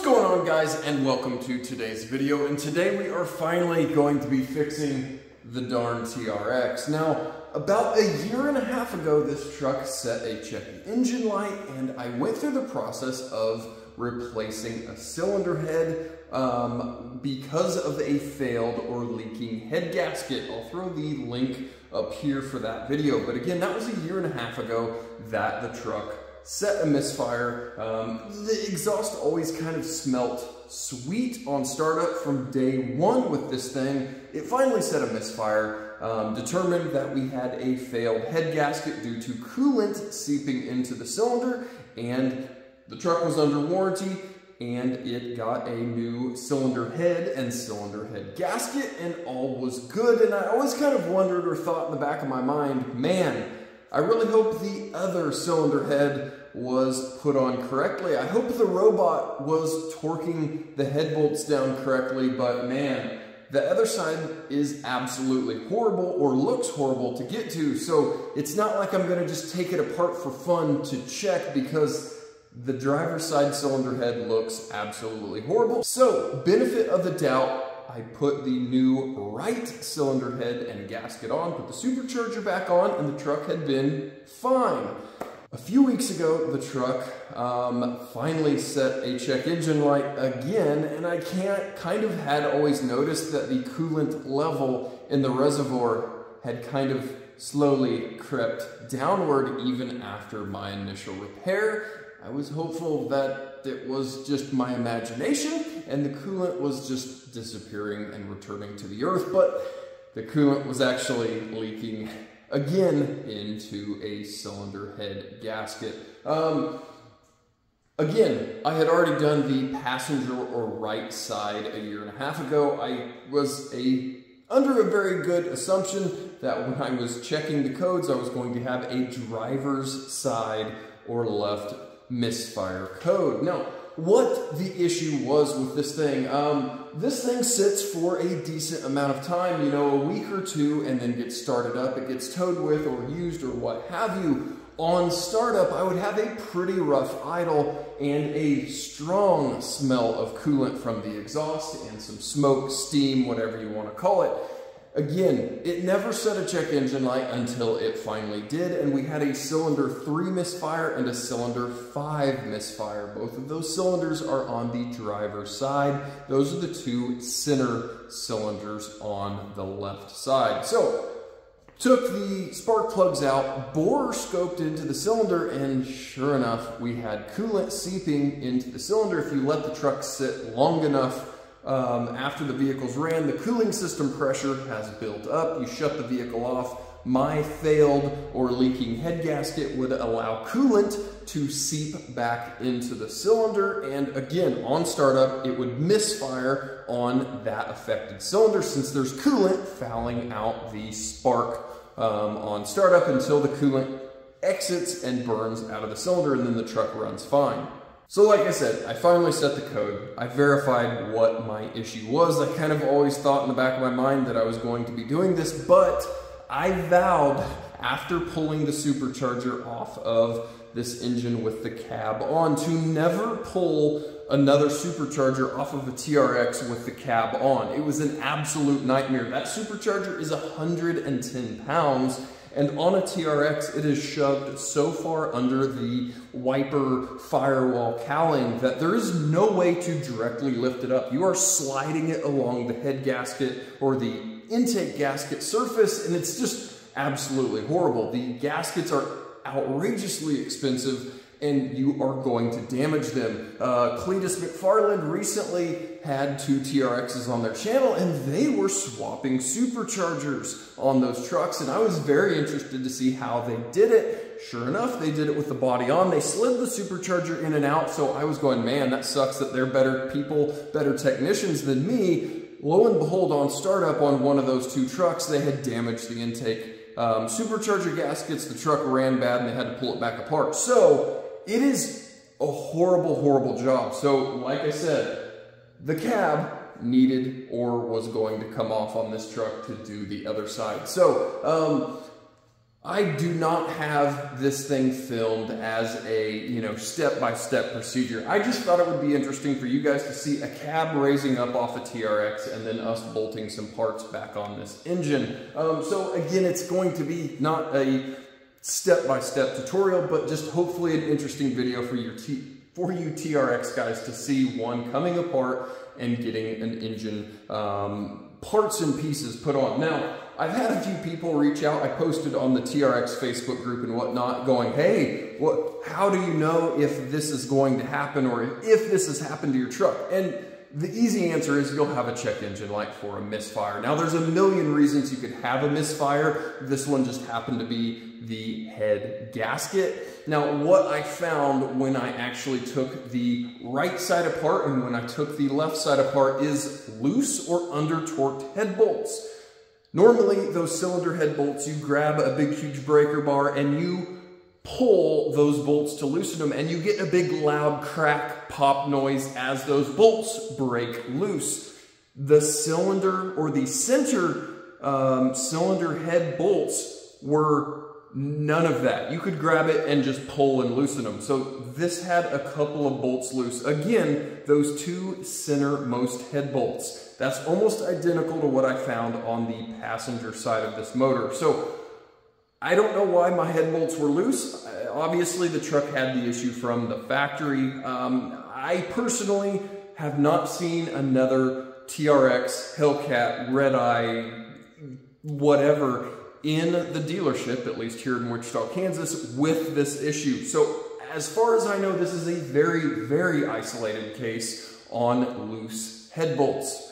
going on, guys, and welcome to today's video. And today we are finally going to be fixing the darn TRX. Now, about a year and a half ago, this truck set a check engine light, and I went through the process of replacing a cylinder head because of a failed or leaking head gasket. I'll throw the link up here for that video. But again, that was a year and a half ago that the truck set a misfire. The exhaust always kind of smelt sweet on startup from day one with this thing. It finally set a misfire, determined that we had a failed head gasket due to coolant seeping into the cylinder, and the truck was under warranty, and it got a new cylinder head and cylinder head gasket, and all was good. And I always kind of wondered or thought in the back of my mind, man, I really hope the other cylinder head was put on correctly. I hope the robot was torquing the head bolts down correctly, but man, the other side is absolutely horrible, or looks horrible to get to. So it's not like I'm gonna just take it apart for fun to check, because the driver's side cylinder head looks absolutely horrible. So, benefit of the doubt, I put the new right cylinder head and gasket on, put the supercharger back on, and the truck had been fine. A few weeks ago, the truck finally set a check engine light again, and I had always noticed that the coolant level in the reservoir had kind of slowly crept downward even after my initial repair. I was hopeful that it was just my imagination and the coolant was just disappearing and returning to the earth, but the coolant was actually leaking again into a cylinder head gasket. Again, I had already done the passenger or right side a year and a half ago. I was under a very good assumption that when I was checking the codes, I was going to have a driver's side or left misfire code. Now, what the issue was with this thing sits for a decent amount of time, you know, a week or two, and then gets started up. It gets towed with or used or what have you. On startup, I would have a pretty rough idle and a strong smell of coolant from the exhaust and some smoke, steam, whatever you want to call it. Again, it never set a check engine light until it finally did, and we had a cylinder 3 misfire and a cylinder 5 misfire. Both of those cylinders are on the driver's side. Those are the two center cylinders on the left side. So, took the spark plugs out, scoped into the cylinder, and sure enough, we had coolant seeping into the cylinder. If you let the truck sit long enough, after the vehicles ran, the cooling system pressure has built up. You shut the vehicle off. My failed or leaking head gasket would allow coolant to seep back into the cylinder, and again, on startup, it would misfire on that affected cylinder since there's coolant fouling out the spark on startup until the coolant exits and burns out of the cylinder, and then the truck runs fine. So like I said, I finally set the code. I verified what my issue was. I kind of always thought in the back of my mind that I was going to be doing this, but I vowed after pulling the supercharger off of this engine with the cab on to never pull another supercharger off of a TRX with the cab on. It was an absolute nightmare. That supercharger is 110 pounds. And on a TRX, it is shoved so far under the wiper firewall cowling that there is no way to directly lift it up. You are sliding it along the head gasket or the intake gasket surface, and it's just absolutely horrible. The gaskets are outrageously expensive, and you are going to damage them. Cletus McFarland recently had 2 TRXs on their channel, and they were swapping superchargers on those trucks, and I was very interested to see how they did it. Sure enough, they did it with the body on. They slid the supercharger in and out, so I was going, man, that sucks that they're better people, better technicians than me. Lo and behold, on startup on one of those 2 trucks, they had damaged the intake supercharger gaskets. The truck ran bad, and they had to pull it back apart. So it is a horrible, horrible job. So, like I said, the cab needed or was going to come off on this truck to do the other side. So, I do not have this thing filmed as a, you know, step-by-step procedure. I just thought it would be interesting for you guys to see a cab raising up off a TRX and then us bolting some parts back on this engine. So again, it's going to be not a step-by-step tutorial, but just hopefully an interesting video for you TRX guys to see one coming apart and getting an engine parts and pieces put on. Now, I've had a few people reach out. I posted on the TRX Facebook group and whatnot going, hey, how do you know if this is going to happen or if this has happened to your truck? And the easy answer is you'll have a check engine light for a misfire. Now, there's a million reasons you could have a misfire. This one just happened to be the head gasket. Now, what I found when I actually took the right side apart and when I took the left side apart is loose or under-torqued head bolts. Normally, those cylinder head bolts, you grab a big, huge breaker bar and you pull those bolts to loosen them, and you get a big, loud crack, pop noise as those bolts break loose. The cylinder or the center cylinder head bolts were none of that. You could grab it and just pull and loosen them. So this had a couple of bolts loose. Again, those two centermost head bolts. That's almost identical to what I found on the passenger side of this motor. So I don't know why my head bolts were loose. Obviously the truck had the issue from the factory. I personally have not seen another TRX, Hellcat, Red Eye, whatever, in the dealership, at least here in Wichita, Kansas, with this issue. So as far as I know, this is a very, very isolated case on loose head bolts.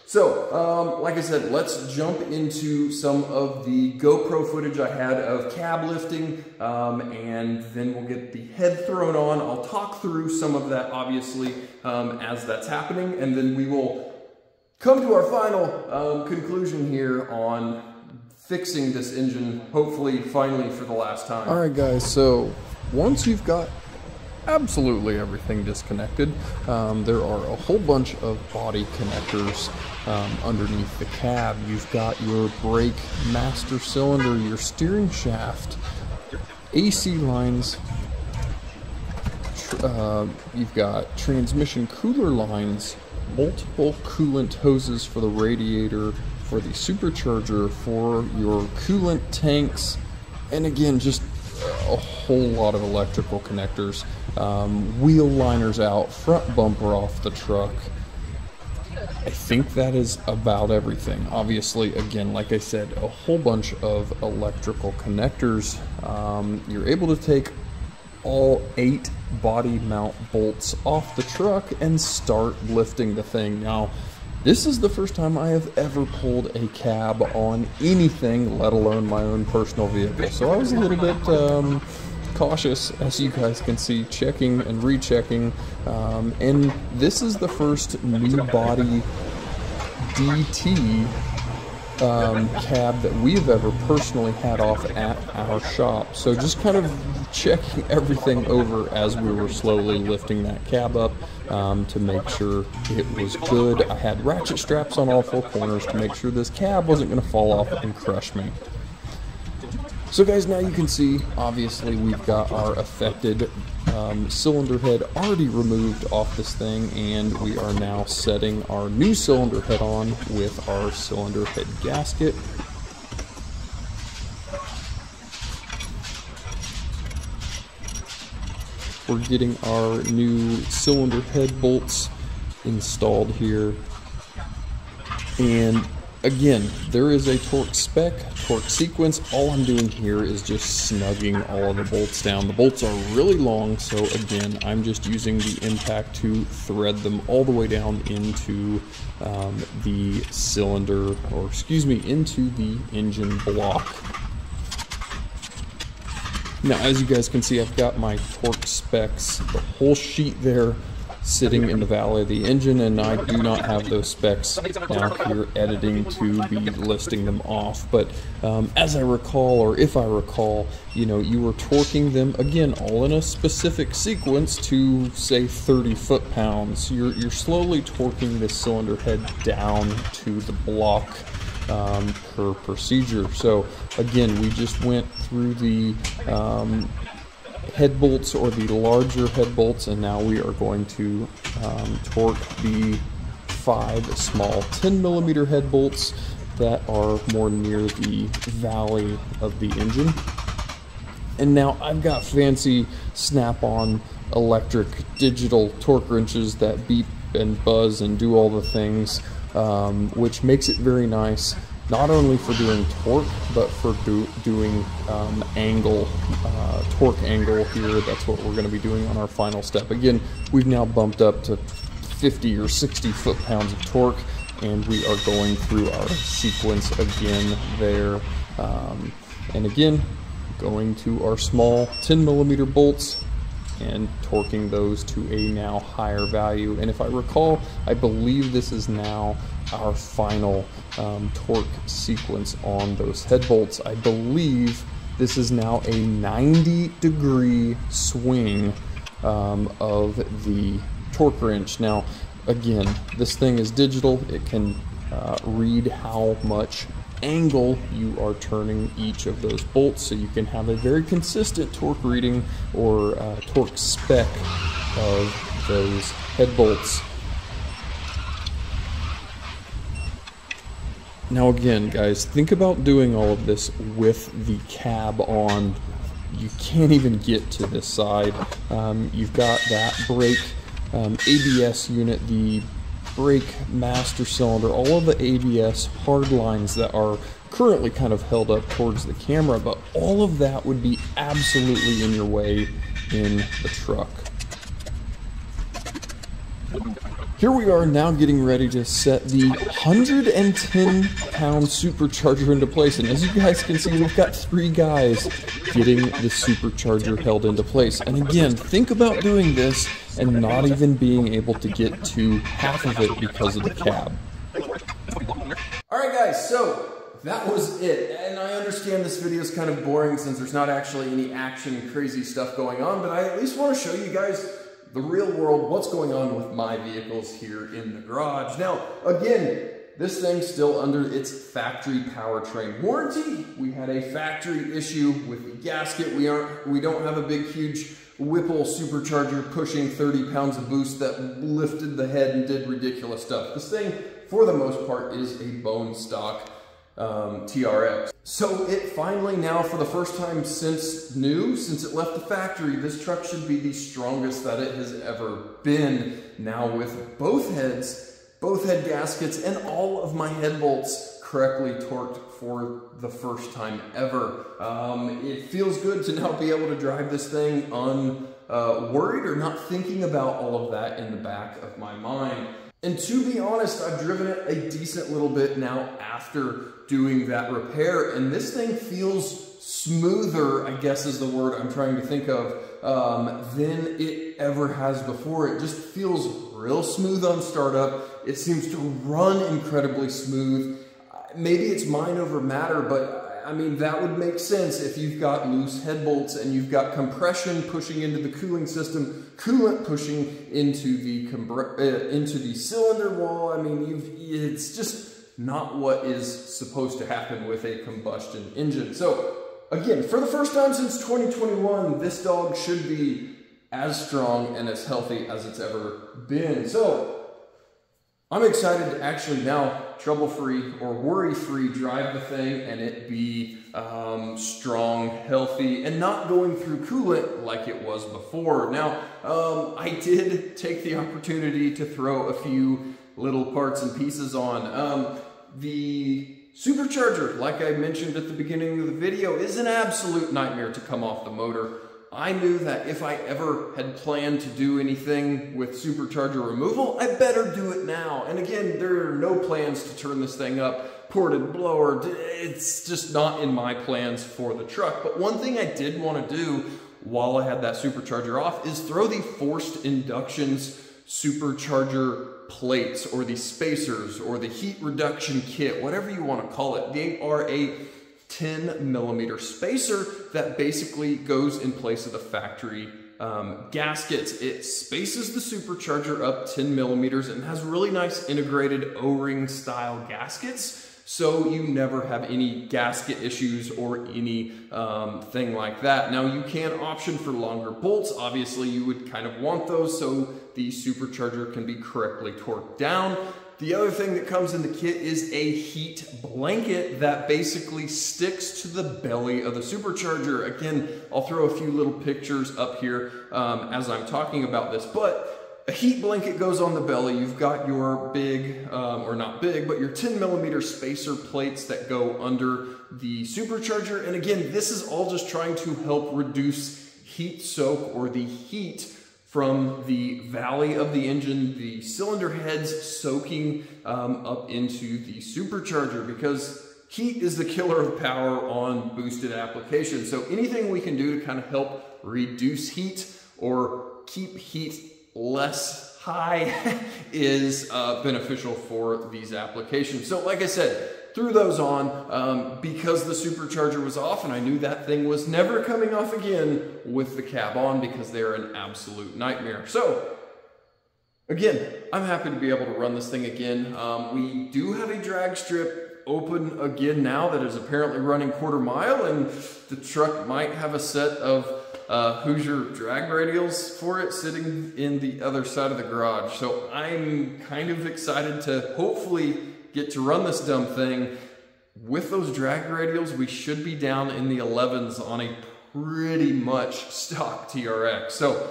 So, like I said, let's jump into some of the GoPro footage I had of cab lifting, and then we'll get the head thrown on. I'll talk through some of that, obviously, as that's happening, and then we will come to our final conclusion here on fixing this engine, hopefully, finally, for the last time. All right, guys, so once you've got absolutely everything disconnected, there are a whole bunch of body connectors underneath the cab. You've got your brake master cylinder, your steering shaft, AC lines, you've got transmission cooler lines, multiple coolant hoses for the radiator, for the supercharger, for your coolant tanks, and again, just a whole lot of electrical connectors, wheel liners out, front bumper off the truck. I think that is about everything. Obviously, again, like I said, a whole bunch of electrical connectors. You're able to take all 8 body mount bolts off the truck and start lifting the thing. Now, this is the first time I have ever pulled a cab on anything, let alone my own personal vehicle. So I was a little bit cautious, as you guys can see, checking and rechecking. And this is the first new body DT cab that we've ever personally had off at our shop. So just kind of checking everything over as we were slowly lifting that cab up to make sure it was good. I had ratchet straps on all 4 corners to make sure this cab wasn't going to fall off and crush me. So guys, now you can see, obviously, we've got our affected cylinder head already removed off this thing, and we are now setting our new cylinder head on with our cylinder head gasket. We're getting our new cylinder head bolts installed here, and again, there is a torque spec, torque sequence. All I'm doing here is just snugging all of the bolts down. The bolts are really long, so again, I'm just using the impact to thread them all the way down into the cylinder, or excuse me, into the engine block. Now, as you guys can see, I've got my torque specs, the whole sheet there, sitting in the valley of the engine, and I do not have those specs now here editing to be listing them off. But as I recall, or if I recall, you know, you were torquing them, again, all in a specific sequence to, say, 30 foot-pounds. You're slowly torquing the cylinder head down to the block per procedure. So again, we just went through the head bolts, or the larger head bolts, and now we are going to torque the 5 small 10mm head bolts that are more near the valley of the engine. And now I've got fancy snap-on electric digital torque wrenches that beep and buzz and do all the things, which makes it very nice, not only for doing torque, but for doing angle, torque angle here. That's what we're going to be doing on our final step. Again, we've now bumped up to 50 or 60 foot-pounds of torque, and we are going through our sequence again there. And again, going to our small 10mm bolts and torquing those to a now higher value. And if I recall, I believe this is now our final torque sequence on those head bolts. I believe this is now a 90-degree swing of the torque wrench. Now, again, this thing is digital. It can read how much angle you are turning each of those bolts, so you can have a very consistent torque reading or torque spec of those head bolts. Now again, guys, think about doing all of this with the cab on. You can't even get to this side. You've got that brake ABS unit, the brake master cylinder, all of the ABS hard lines that are currently kind of held up towards the camera, but all of that would be absolutely in your way in the truck. Here we are now getting ready to set the 110-pound supercharger into place, and as you guys can see, we've got 3 guys getting the supercharger held into place. And again, think about doing this and not even being able to get to half of it because of the cab. Alright guys, so that was it. And I understand this video is kind of boring since there's not actually any action, crazy stuff going on, but I at least want to show you guys the real world, what's going on with my vehicles here in the garage. Now, again, this thing's still under its factory powertrain warranty. We had a factory issue with the gasket. We don't have a big, huge Whipple supercharger pushing 30 pounds of boost that lifted the head and did ridiculous stuff. This thing, for the most part, is a bone stock TRX. So it finally now, for the first time since it left the factory, this truck should be the strongest that it has ever been. Now with both head gaskets, and all of my head bolts correctly torqued for the first time ever. It feels good to now be able to drive this thing unworried or not thinking about all of that in the back of my mind. And to be honest, I've driven it a decent little bit now after doing that repair, and this thing feels smoother, I guess is the word I'm trying to think of, than it ever has before. It just feels real smooth on startup. It seems to run incredibly smooth. Maybe it's mind over matter, but I mean, that would make sense if you've got loose head bolts and you've got compression pushing into the cooling system, coolant pushing into the cylinder wall. I mean, it's just not what is supposed to happen with a combustion engine. So again, for the first time since 2021, this dog should be as strong and as healthy as it's ever been. So I'm excited to actually now trouble-free or worry-free drive the thing and it be strong, healthy, and not going through coolant like it was before. Now, I did take the opportunity to throw a few little parts and pieces on. The supercharger, like I mentioned at the beginning of the video, is an absolute nightmare to come off the motor. I knew that if I ever had planned to do anything with supercharger removal, I better do it now. And again, there are no plans to turn this thing up, ported blower. It's just not in my plans for the truck. But one thing I did want to do while I had that supercharger off is throw the forced inductions supercharger plates, or the spacers, or the heat reduction kit, whatever you want to call it. They are a 10mm spacer that basically goes in place of the factory gaskets. It spaces the supercharger up 10mm and has really nice integrated O-ring style gaskets so you never have any gasket issues or any thing like that. Now you can option for longer bolts. Obviously you would kind of want those so the supercharger can be correctly torqued down. The other thing that comes in the kit is a heat blanket that basically sticks to the belly of the supercharger. Again, I'll throw a few little pictures up here as I'm talking about this, but a heat blanket goes on the belly. You've got your big, or not big, but your 10mm spacer plates that go under the supercharger. And again, this is all just trying to help reduce heat soak or the heat from the valley of the engine, the cylinder heads soaking up into the supercharger, because heat is the killer of power on boosted applications. So anything we can do to kind of help reduce heat or keep heat less high is beneficial for these applications. So like I said, threw those on because the supercharger was off, and I knew that thing was never coming off again with the cab on because they're an absolute nightmare. So again, I'm happy to be able to run this thing again. We do have a drag strip open again now that is apparently running 1/4 mile, and the truck might have a set of Hoosier drag radials for it sitting in the other side of the garage. So I'm kind of excited to hopefully get to run this dumb thing. With those drag radials, we should be down in the 11s on a pretty much stock TRX. So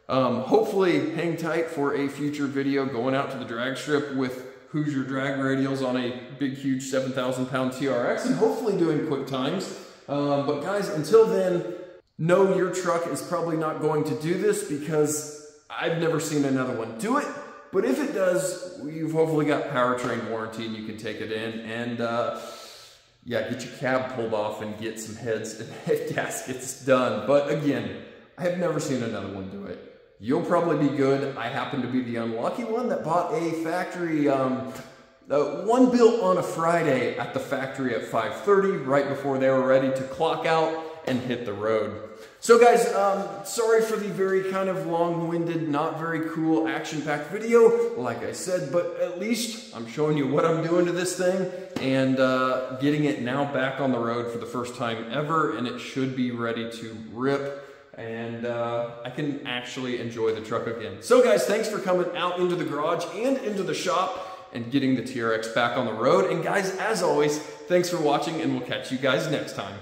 hopefully hang tight for a future video going out to the drag strip with Hoosier drag radials on a big, huge 7,000-pound TRX, and hopefully doing quick times. But guys, until then, no, your truck is probably not going to do this because I've never seen another one do it. But if it does, you've hopefully got powertrain warranty and you can take it in and yeah, get your cab pulled off and get some heads and head gaskets done. But again, I have never seen another one do it. You'll probably be good. I happen to be the unlucky one that bought a factory, one built on a Friday at the factory at 5:30, right before they were ready to clock out and hit the road. So guys, sorry for the very kind of long-winded, not very cool, action-packed video, like I said, but at least I'm showing you what I'm doing to this thing and getting it now back on the road for the first time ever, and it should be ready to rip, and I can actually enjoy the truck again. So guys, thanks for coming out into the garage and into the shop and getting the TRX back on the road. And guys, as always, thanks for watching, and we'll catch you guys next time.